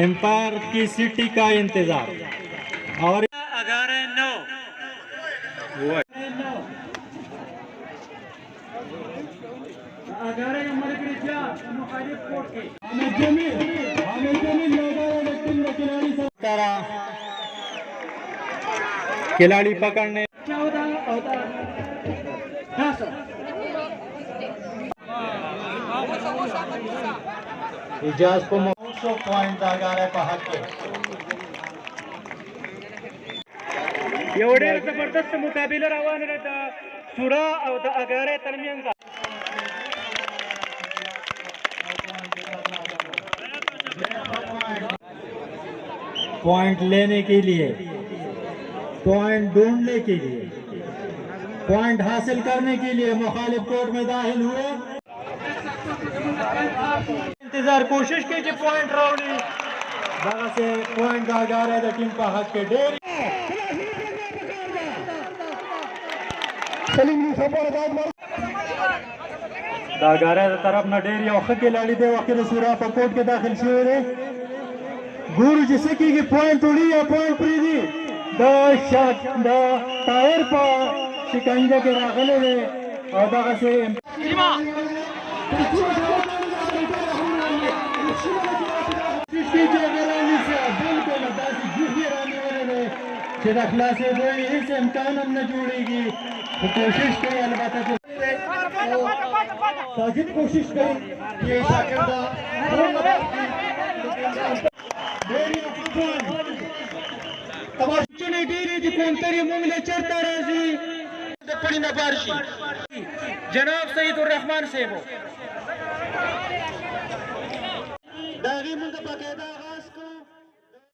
Empire की city का इंतजार और अगर नो खिलाड़ी पकड़ने इजाज को पॉइंट आगारे पहाड़ के एवढे जबरदस्त मुकाबला रवाना रहता सुरा और अगारे तरमियान पॉइंट लेने के लिए, पॉइंट ढूंढने के लिए, पॉइंट हासिल करने के लिए मुखालिफ कोर्ट में दाखिल हुए। इंतजार कोशिश कीजिए पॉइंट राउली जगह से पॉइंट आ जा रहे थे टीम का हक के डेर दागारे तरफ न डेर या वक्त के लाड़ी दे वक्त सूरा पर कोर्ट के दाखिल शुरू है गुरु जिसे की पॉइंट उड़ी या point Preeti the shot the tyre पर शिकंजे के रागले में और जगह से से इस इम्कान न जोड़ेगी तो कोशिश करें अलबत्ता साजिद कोशिश करें ये शाकिरदा तमाशे डेरी जी कोंतरी मुंगले चढ़ता राजी पड़ी न बारशी जनाब सईदुर रहमान सेबो दागी मुंग बकायदा